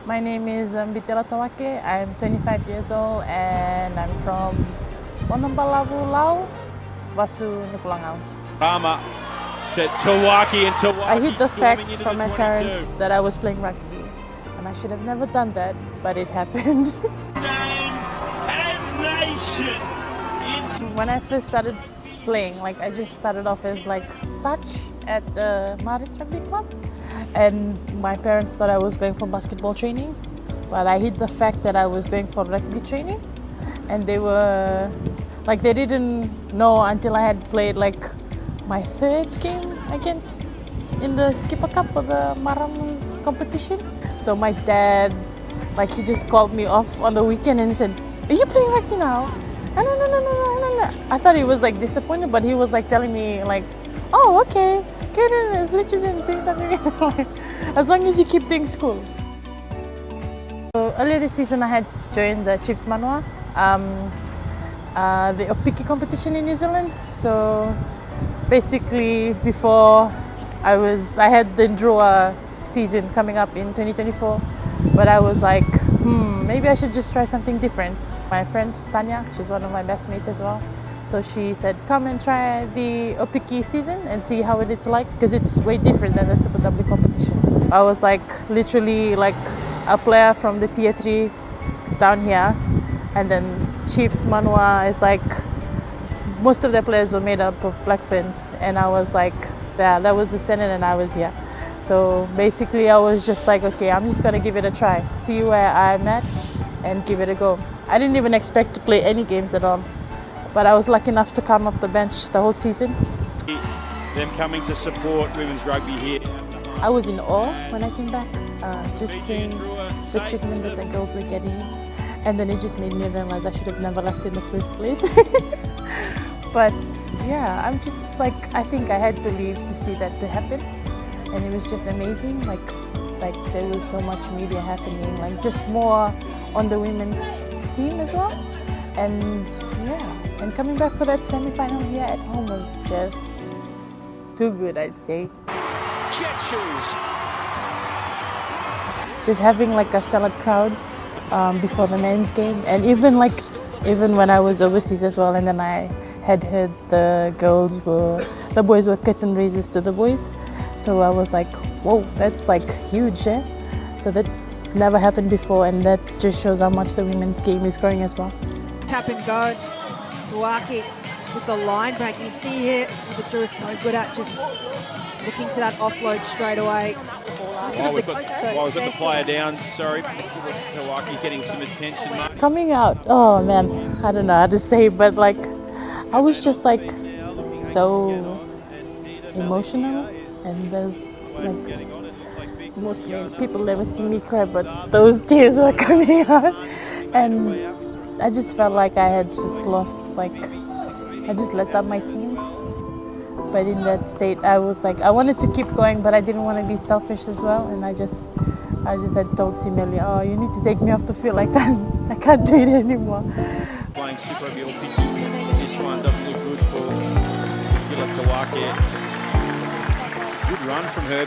My name is Bitila Tawake. I'm 25 years old and I'm from Bonambalawu, Lau, Vasu, Nukulangau. Rama to Tawake, and Tawake I hid the storming fact into from the my 22. parents that I was playing rugby, and I should have never done that, but it happened. Name and nation. When I first started playing, I just started off as touch at the Maris Rugby Club, and my parents thought I was going for basketball training, but I hid the fact that I was going for rugby training, and they were they didn't know until I had played my third game against in the Skipper Cup for the Maram competition. So my dad, he just called me off on the weekend and said, "Are you playing rugby now?" No. I thought he was disappointed, but he was telling me "Oh, okay, get in as much as in doing something as long as you keep doing school." So earlier this season, I had joined the Chiefs Manawa, the Opiki competition in New Zealand. So basically, before I had the Drua season coming up in 2024, but I was maybe I should just try something different. My friend Tanya, she's one of my best mates as well, so she said, "Come and try the Opiki season and see how it is like, because it's way different than the Super W competition." I was literally a player from the Tier 3 down here, and then Chiefs Manawa is most of their players were made up of black fins, and I was that was the standard, and I was here. So basically I was just okay, I'm just gonna give it a try, see where I'm at and give it a go. I didn't even expect to play any games at all, but I was lucky enough to come off the bench the whole season. Them coming to support women's rugby here. I was in awe when I came back, just seeing the treatment that the girls were getting, and then it just made me realize I should have never left in the first place. But yeah, I'm just I think I had to leave to see that to happen, and it was just amazing. There was so much media happening, just more on the women's team as well, and yeah, and coming back for that semi-final here at home was just too good, I'd say. Jet shoes. Just having a solid crowd before the men's game, and even when I was overseas as well, and then I had heard the boys were curtain raisers to the boys, so I was whoa, that's huge, eh? So that's never happened before, and that just shows how much the women's game is growing as well. Tap and go, Tawake with the line break. You see here what the Drew is so good at, just looking to that offload straight away. While we've got the flyer down, sorry, Tawake getting some attention, mate. Coming out, oh man, I don't know how to say, but I was just so emotional, and there's mostly people never see me cry, but those tears were coming out, and I just felt I had just lost, I just let down my team. But in that state, I was I wanted to keep going, but I didn't want to be selfish as well, and I just had told Simeli, "Oh, you need to take me off the field. I can't do it anymore." Playing Super Rugby Opiki. This one doesn't look good for Bitila Tawake. Good run from her.